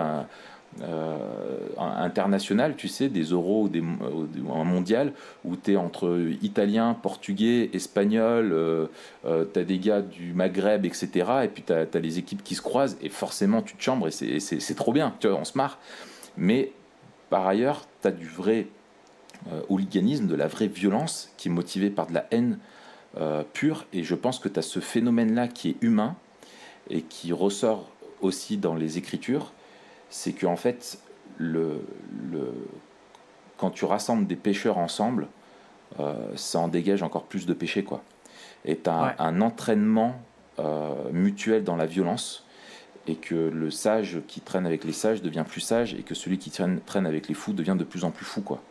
A: internationales, tu sais, des euros ou un mondial, où tu es entre italien, portugais, espagnol, tu as des gars du Maghreb, etc. Et puis tu as les équipes qui se croisent, et forcément, tu te chambres, et c'est trop bien, tu vois, on se marre. Mais par ailleurs, tu as du vrai hooliganisme, de la vraie violence qui est motivée par de la haine pure, et je pense que tu as ce phénomène-là qui est humain et qui ressort aussi dans les écritures, c'est qu'en fait, quand tu rassembles des pécheurs ensemble, ça en dégage encore plus de péché, quoi. Et tu as un entraînement mutuel dans la violence, et que le sage qui traîne avec les sages devient plus sage, et que celui qui traîne avec les fous devient de plus en plus fou, quoi.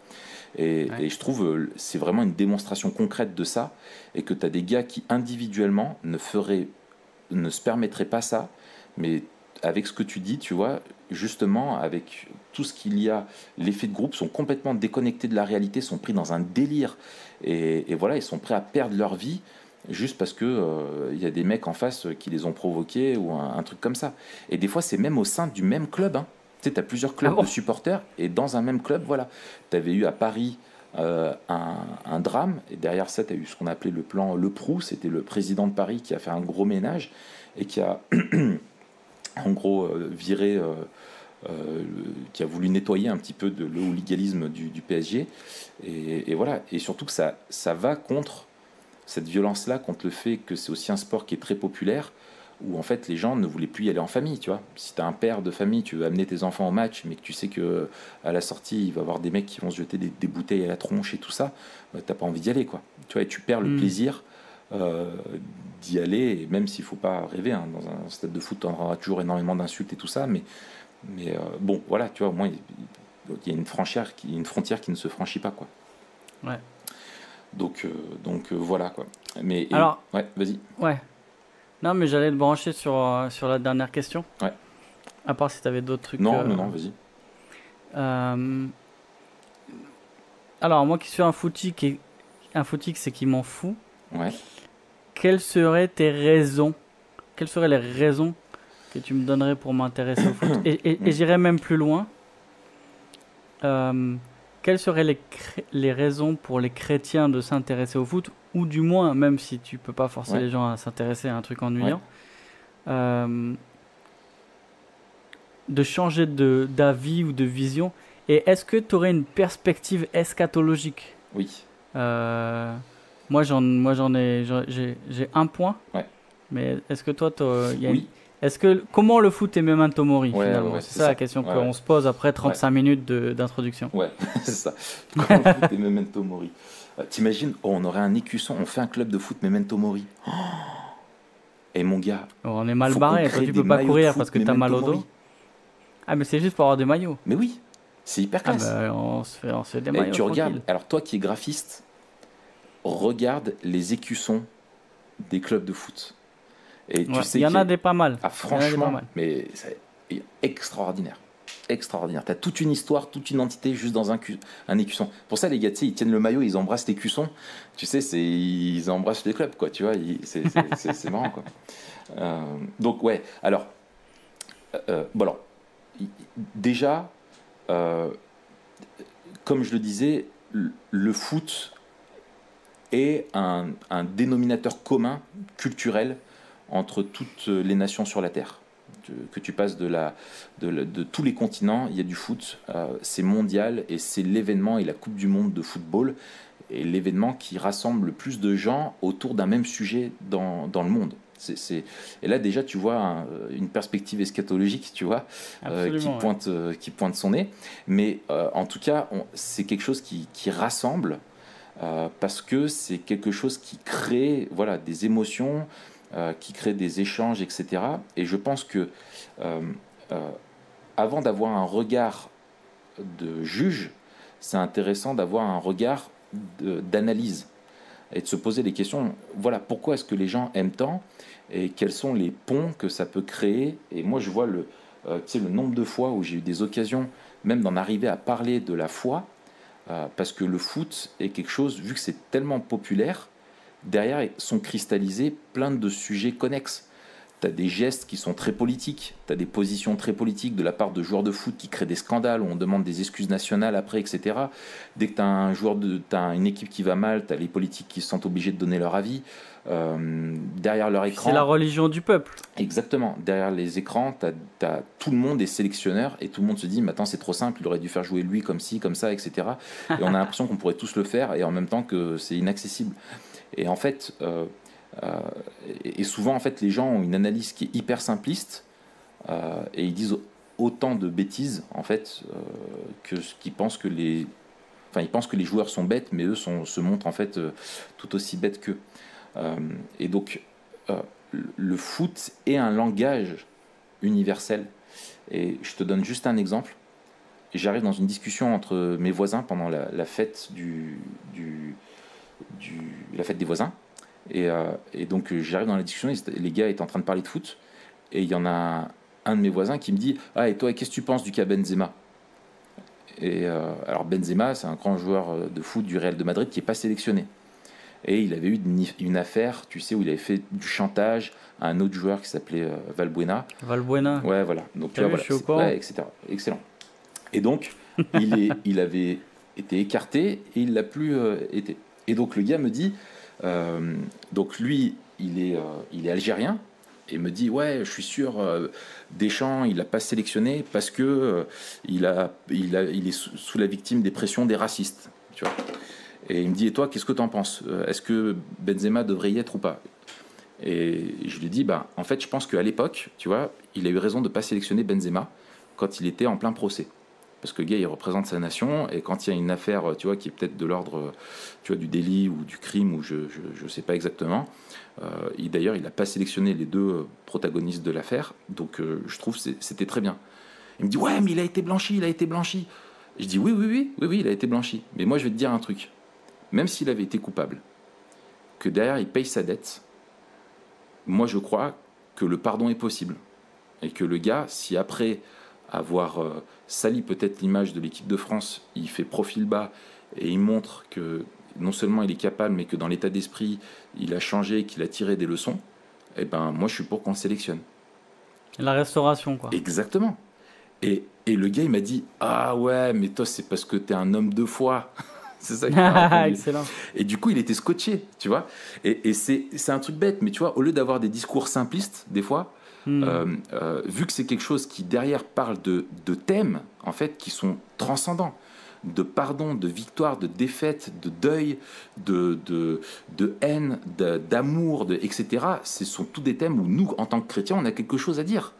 A: Et je trouve c'est vraiment une démonstration concrète de ça, et que tu as des gars qui individuellement ne se permettraient pas ça, mais avec ce que tu dis, tu vois, justement, avec tout ce qu'il y a, l'effet de groupe, sont complètement déconnectés de la réalité, sont pris dans un délire, et voilà, ils sont prêts à perdre leur vie juste parce que y a des mecs en face qui les ont provoqués, ou un truc comme ça. Et des fois, c'est même au sein du même club, hein. Tu sais, tu as plusieurs clubs de supporters, et dans un même club, voilà. Tu avais eu à Paris un drame, et derrière ça, tu as eu ce qu'on appelait le plan Le Prou. C'était le président de Paris qui a fait un gros ménage, et qui a, en gros, viré, qui a voulu nettoyer un petit peu le hooliganisme du PSG. Et voilà. Et surtout que ça va contre cette violence-là, contre le fait que c'est aussi un sport qui est très populaire, où en fait les gens ne voulaient plus y aller en famille, tu vois. Si tu as un père de famille, tu veux amener tes enfants au match, mais que tu sais que à la sortie, il va y avoir des mecs qui vont se jeter des bouteilles à la tronche et tout ça, t'as pas envie d'y aller, quoi. Tu vois, et tu perds le plaisir d'y aller, et même s'il faut pas rêver, hein, dans un stade de foot, tu auras toujours énormément d'insultes et tout ça, mais bon, voilà, tu vois, au moins il y a une frontière qui ne se franchit pas, quoi.
B: Ouais.
A: Donc voilà, quoi. Mais
B: alors,
A: ouais, vas-y.
B: Ouais. Non, mais j'allais te brancher sur la dernière question.
A: Ouais.
B: À part si tu avais d'autres trucs.
A: Non, vas-y.
B: Alors, moi qui suis un footique, c'est qui m'en fout.
A: Ouais.
B: Quelles seraient tes raisons? Quelles seraient les raisons que tu me donnerais pour m'intéresser au foot? Et j'irais même plus loin. Quelles seraient les raisons pour les chrétiens de s'intéresser au foot? Ou du moins, même si tu peux pas forcer les gens à s'intéresser à un truc ennuyant, de changer d'avis ou de vision. Et est-ce que tu aurais une perspective eschatologique?
A: Oui.
B: Moi, j'ai un point.
A: Ouais.
B: Mais est-ce que toi,
A: oui.
B: Comment le foot est memento mori, finalement?
A: Ouais,
B: c'est ça la question qu'on se pose après 35 minutes d'introduction.
A: Ouais, c'est ça. Comment le foot est memento mori. T'imagines, on aurait un écusson, on fait un club de foot memento mori. Et mon gars,
B: on est mal barré. Toi, tu peux pas courir parce que t'as mal au dos. Ah, mais c'est juste pour avoir des maillots.
A: Mais oui, c'est hyper classe.
B: On se fait des maillots.
A: Tu regardes, alors toi qui es graphiste, regarde les écussons des clubs de foot. Et tu sais
B: il y en a des pas mal.
A: Ah, franchement, mais c'est extraordinaire. Extraordinaire. Tu as toute une histoire, toute une entité juste dans un écusson. Pour ça, les gars, tu sais, ils tiennent le maillot, ils embrassent l'écusson. Tu sais, ils embrassent les clubs, quoi. Tu vois, c'est marrant, quoi. Donc, ouais. Alors, déjà, comme je le disais, le foot est un dénominateur commun culturel entre toutes les nations sur la Terre. Que tu passes de tous les continents, il y a du foot, c'est mondial et c'est l'événement et la Coupe du Monde de football et l'événement qui rassemble le plus de gens autour d'un même sujet dans le monde. Et là déjà tu vois une perspective eschatologique, tu vois, qui pointe son nez, mais en tout cas c'est quelque chose qui rassemble parce que c'est quelque chose qui crée des émotions, qui crée des échanges, etc. Et je pense que avant d'avoir un regard de juge, c'est intéressant d'avoir un regard d'analyse et de se poser des questions. Voilà, pourquoi est-ce que les gens aiment tant et quels sont les ponts que ça peut créer. Et moi, je vois le nombre de fois où j'ai eu des occasions même d'en arriver à parler de la foi, parce que le foot est quelque chose, vu que c'est tellement populaire, derrière sont cristallisés plein de sujets connexes. Tu as des gestes qui sont très politiques, tu as des positions très politiques de la part de joueurs de foot qui créent des scandales, où on demande des excuses nationales après, etc. Dès que tu as une équipe qui va mal, tu as les politiques qui se sentent obligés de donner leur avis. Derrière leur écran...
B: C'est la religion du peuple.
A: Exactement. Derrière les écrans, tout le monde est sélectionneur et tout le monde se dit « mais attends, c'est trop simple, il aurait dû faire jouer lui comme ci, comme ça, etc. » Et on a l'impression qu'on pourrait tous le faire et en même temps que c'est inaccessible. Et en fait, et souvent en fait, les gens ont une analyse qui est hyper simpliste et ils disent autant de bêtises en fait qu'ils pensent que ils pensent que les joueurs sont bêtes, mais eux se montrent en fait tout aussi bêtes qu'eux. Et donc, le foot est un langage universel. Et je te donne juste un exemple. J'arrive dans une discussion entre mes voisins pendant la fête la fête des voisins, et donc j'arrive dans la discussion, les gars étaient en train de parler de foot, et il y en a un de mes voisins qui me dit « Ah, et toi, qu'est-ce que tu penses du cas Benzema ?» Et alors Benzema, c'est un grand joueur de foot du Real de Madrid qui n'est pas sélectionné, et il avait eu une affaire, tu sais, où il avait fait du chantage à un autre joueur qui s'appelait Valbuena. Ouais, voilà. Donc tu vois, voilà, etc. Excellent. Et donc il avait été écarté et il l'a plus été. Et donc le gars me dit, donc lui il est algérien, et me dit ouais, je suis sûr Deschamps il l'a pas sélectionné parce que il est sous la victime des pressions des racistes, tu vois. Et il me dit et toi qu'est-ce que t'en penses, est-ce que Benzema devrait y être ou pas? Et je lui dis, en fait, je pense qu'à l'époque, tu vois, il a eu raison de ne pas sélectionner Benzema quand il était en plein procès. Parce que le gars, il représente sa nation, et quand il y a une affaire, tu vois, qui est peut-être de l'ordre, tu vois, du délit ou du crime, ou je sais pas exactement. D'ailleurs, il n'a pas sélectionné les deux protagonistes de l'affaire, donc je trouve que c'était très bien. Il me dit, ouais, mais il a été blanchi, il a été blanchi. Je dis, oui, il a été blanchi. Mais moi, je vais te dire un truc. Même s'il avait été coupable, que derrière, il paye sa dette, moi, je crois que le pardon est possible. Et que le gars, si après avoir sali peut-être l'image de l'équipe de France, il fait profil bas et il montre que non seulement il est capable, mais que dans l'état d'esprit, il a changé, qu'il a tiré des leçons, eh ben, moi, je suis pour qu'on le sélectionne.
B: La restauration, quoi.
A: Exactement. Et le gars, il m'a dit, ah ouais, mais toi, c'est parce que t'es un homme de foi. C'est ça qu'il m'a répondu.
B: Excellent.
A: Et du coup, il était scotché, tu vois. Et c'est un truc bête, mais tu vois, au lieu d'avoir des discours simplistes, des fois, vu que c'est quelque chose qui, derrière, parle de thèmes, en fait, qui sont transcendants, de pardon, de victoire, de défaite, de deuil, de haine, d'amour, etc. Ce sont tous des thèmes où nous, en tant que chrétiens, on a quelque chose à dire.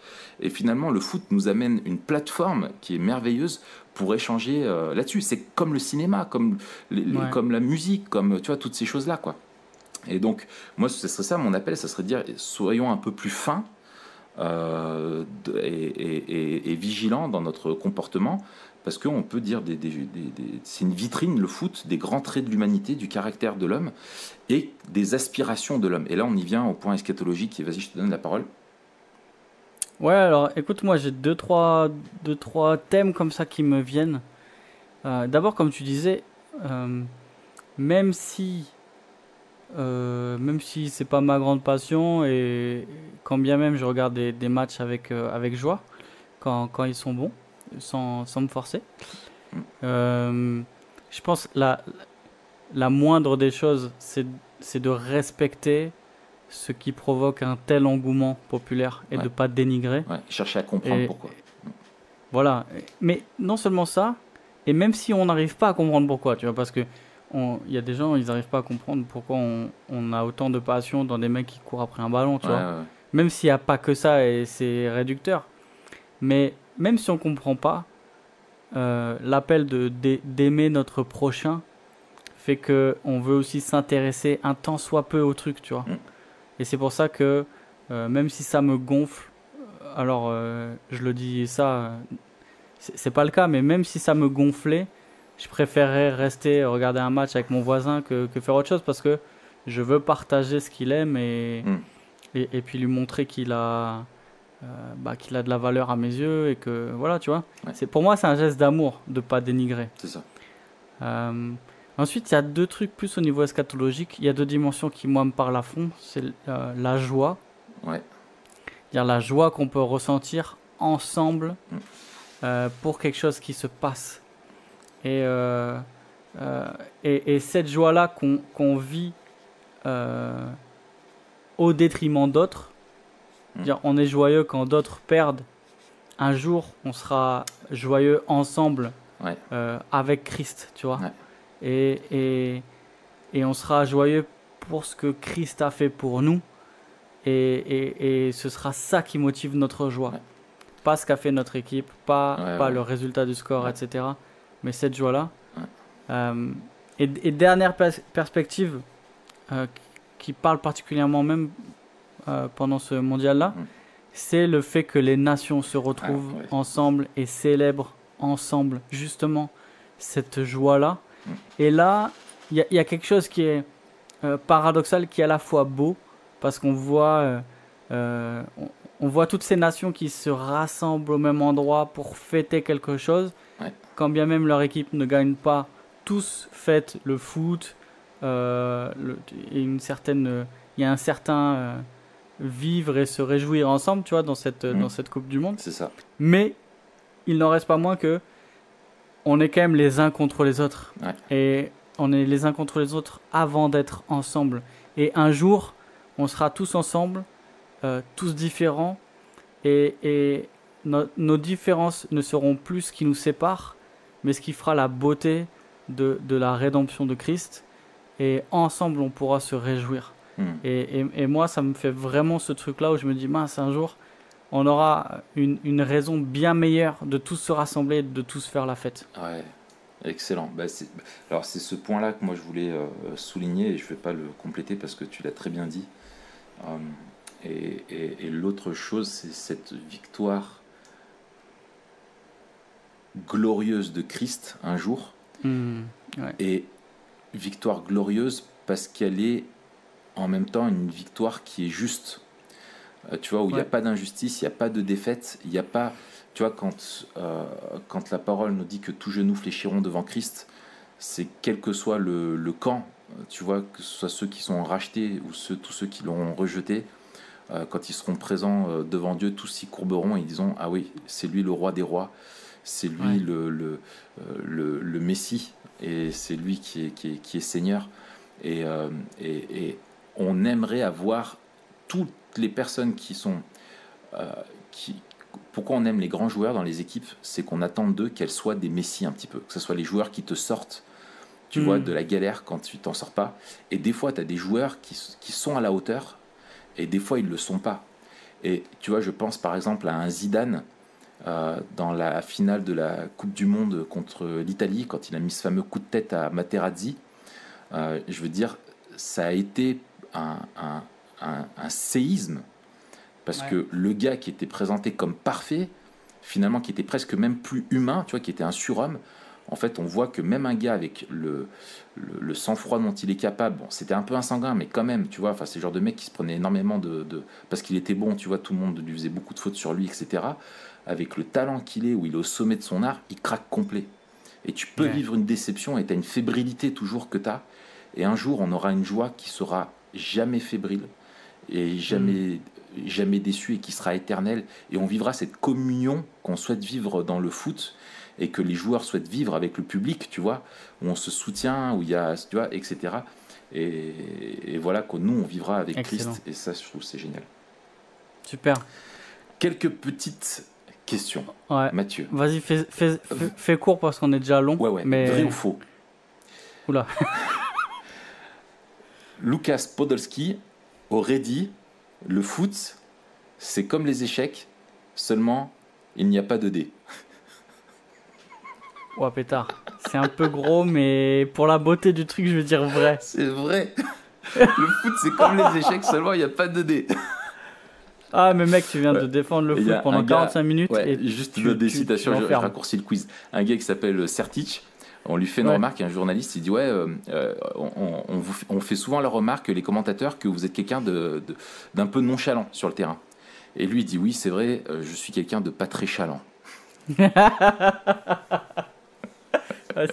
A: Et finalement, le foot nous amène une plateforme qui est merveilleuse pour échanger là-dessus. C'est comme le cinéma, comme la musique, comme tu vois, toutes ces choses-là, quoi. Et donc, moi, ce serait ça, mon appel, ça serait de dire, soyons un peu plus fins et vigilants dans notre comportement, parce qu'on peut dire c'est une vitrine, le foot, des grands traits de l'humanité, du caractère de l'homme et des aspirations de l'homme. Et là, on y vient au point eschatologique, et vas-y, je te donne la parole.
B: Ouais, alors écoute, moi j'ai deux, trois thèmes comme ça qui me viennent. D'abord, comme tu disais, même si c'est pas ma grande passion, et quand bien même je regarde des matchs avec joie, quand ils sont bons, sans me forcer, je pense la moindre des choses, c'est de respecter ce qui provoque un tel engouement populaire et de pas dénigrer.
A: Ouais, chercher à comprendre pourquoi.
B: Voilà. Mais non seulement ça, et même si on n'arrive pas à comprendre pourquoi, tu vois, parce que il y a des gens, ils n'arrivent pas à comprendre pourquoi on a autant de passion dans des mecs qui courent après un ballon, tu vois. Ouais. Même s'il n'y a pas que ça et c'est réducteur. Mais même si on ne comprend pas, l'appel d'aimer notre prochain fait qu'on veut aussi s'intéresser un tant soit peu au truc, tu vois. Et c'est pour ça que même si ça me gonfle, alors je le dis ça, c'est pas le cas, mais même si ça me gonflait, je préférerais rester regarder un match avec mon voisin que faire autre chose, parce que je veux partager ce qu'il aime et puis lui montrer qu'il a de la valeur à mes yeux, et que voilà, tu vois. Ouais. Pour moi, c'est un geste d'amour de pas dénigrer.
A: C'est ça.
B: Ensuite, il y a deux trucs plus au niveau eschatologique. Il y a deux dimensions qui, moi, me parlent à fond. C'est la joie.
A: Ouais.
B: C'est-à-dire la joie qu'on peut ressentir ensemble pour quelque chose qui se passe. Et cette joie-là qu'on vit au détriment d'autres. C'est-à-dire, on est joyeux quand d'autres perdent. Un jour, on sera joyeux ensemble avec Christ, tu vois. Ouais. Et on sera joyeux pour ce que Christ a fait pour nous, et ce sera ça qui motive notre joie, pas ce qu'a fait notre équipe, pas le résultat du score, etc., mais cette joie là. Et dernière perspective qui parle particulièrement même pendant ce mondial là, c'est le fait que les nations se retrouvent ensemble et célèbrent ensemble justement cette joie là. Et là, il y a quelque chose qui est paradoxal, qui est à la fois beau, parce qu'on voit, on voit toutes ces nations qui se rassemblent au même endroit pour fêter quelque chose, quand bien même leur équipe ne gagne pas. Tous fêtent le foot, il y a un certain vivre et se réjouir ensemble, tu vois, dans cette Coupe du Monde.
A: C'est ça.
B: Mais il n'en reste pas moins que on est quand même les uns contre les autres. Ouais. Et on est les uns contre les autres avant d'être ensemble. Et un jour, on sera tous ensemble, tous différents. Et nos différences ne seront plus ce qui nous sépare, mais ce qui fera la beauté de la rédemption de Christ. Et ensemble, on pourra se réjouir. Et moi, ça me fait vraiment ce truc-là où je me dis, mince, un jour, on aura une raison bien meilleure de tous se rassembler, de tous faire la fête.
A: Ouais, excellent. Alors c'est ce point-là que moi je voulais souligner et je ne vais pas le compléter parce que tu l'as très bien dit. Et l'autre chose, c'est cette victoire glorieuse de Christ un jour.
B: Ouais.
A: Et victoire glorieuse parce qu'elle est en même temps une victoire qui est juste. Tu vois, où il n'y a pas d'injustice, il n'y a pas de défaite, il n'y a pas... Tu vois, quand la parole nous dit que tous genoux fléchiront devant Christ, c'est quel que soit le camp, tu vois, que ce soit ceux qui sont rachetés ou tous ceux qui l'auront rejeté, quand ils seront présents devant Dieu, tous s'y courberont et ils diront, ah oui, c'est lui le roi des rois, c'est lui le Messie, et c'est lui qui est Seigneur. Et on aimerait avoir toutes les personnes qui sont... Pourquoi on aime les grands joueurs dans les équipes, c'est qu'on attend d'eux qu'elles soient des messies un petit peu, que ce soit les joueurs qui te sortent, tu vois, de la galère quand tu t'en sors pas. Et des fois, tu as des joueurs qui sont à la hauteur, et des fois, ils le sont pas. Et tu vois, je pense par exemple à un Zidane dans la finale de la Coupe du Monde contre l'Italie, quand il a mis ce fameux coup de tête à Materazzi. Je veux dire, ça a été un séisme. Parce que le gars qui était présenté comme parfait, finalement, qui était presque même plus humain, tu vois, qui était un surhomme, en fait, on voit que même un gars avec le sang-froid dont il est capable, bon, c'était un peu insanguin, mais quand même, tu vois, c'est le genre de mec qui se prenait énormément parce qu'il était bon, tu vois, tout le monde lui faisait beaucoup de fautes sur lui, etc. Avec le talent qu'il est, où il est au sommet de son art, il craque complet. Et tu peux vivre une déception et tu as une fébrilité toujours que tu as. Et un jour, on aura une joie qui sera jamais fébrile et jamais déçu et qui sera éternelle, et on vivra cette communion qu'on souhaite vivre dans le foot et que les joueurs souhaitent vivre avec le public, tu vois, où on se soutient, où il y a, tu vois, etc. Et voilà que nous on vivra avec Christ, et ça je trouve c'est génial.
B: Super.
A: Quelques petites questions, Mathieu.
B: Vas-y, fais court parce qu'on est déjà long.
A: Mais... Vrai ou faux?
B: Oula.
A: Lukas Podolski aurait dit: le foot, c'est comme les échecs, seulement il n'y a pas de dés.
B: Ouais, pétard. C'est un peu gros, mais pour la beauté du truc, je veux dire vrai.
A: C'est vrai. Le foot, c'est comme les échecs, seulement il n'y a pas de dés.
B: Ah, mais mec, tu viens de défendre le foot pendant 45 minutes.
A: Et juste des citations, je raccourcis le quiz. Un gars qui s'appelle Sertic, on lui fait une remarque, un journaliste, il dit on fait souvent la remarque, les commentateurs, que vous êtes quelqu'un d'un peu nonchalant sur le terrain. Et lui il dit oui, c'est vrai, je suis quelqu'un de pas très chalant.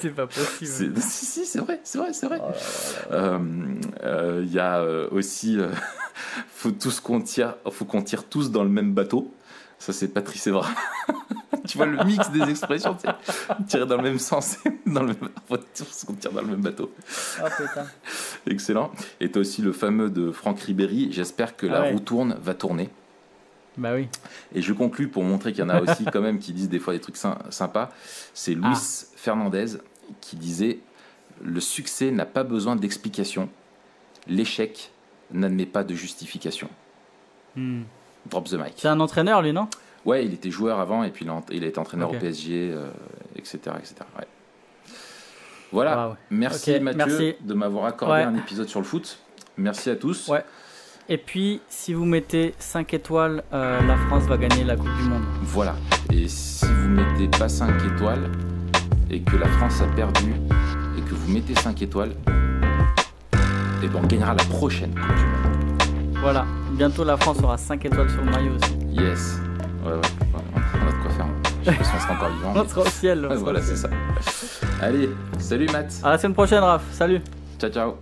B: C'est pas possible.
A: Si, c'est vrai. Il y a aussi faut qu'on tire tous dans le même bateau. Ça, c'est Patrice Evra. Tu vois le mix des expressions, tu sais, tirer dans le même sens, faut tous qu'on tire dans le même bateau.
B: Ah putain.
A: Excellent. Et tu as aussi le fameux de Franck Ribéry, j'espère que la roue va tourner.
B: Bah oui.
A: Et je conclus pour montrer qu'il y en a aussi quand même qui disent des fois des trucs sympas. C'est Luis Fernandez qui disait: le succès n'a pas besoin d'explication, l'échec n'admet pas de justification. Drop the mic.
B: C'est un entraîneur, lui, non?
A: Ouais, il était joueur avant et puis il a été entraîneur au PSG, etc. Ouais. Voilà. Merci Mathieu de m'avoir accordé un épisode sur le foot. Merci à tous.
B: Ouais. Et puis, si vous mettez 5 étoiles, la France va gagner la Coupe du Monde.
A: Voilà. Et si vous mettez pas 5 étoiles et que la France a perdu et que vous mettez 5 étoiles, et ben on gagnera la prochaine Coupe du Monde.
B: Voilà. Bientôt, la France aura 5 étoiles sur le maillot aussi.
A: Yes. Ouais. On a de quoi faire. Je sais pas si on sera encore vivant.
B: On sera au ciel.
A: Voilà, c'est ça. Allez, salut Matt.
B: À la semaine prochaine, Raph. Salut.
A: Ciao.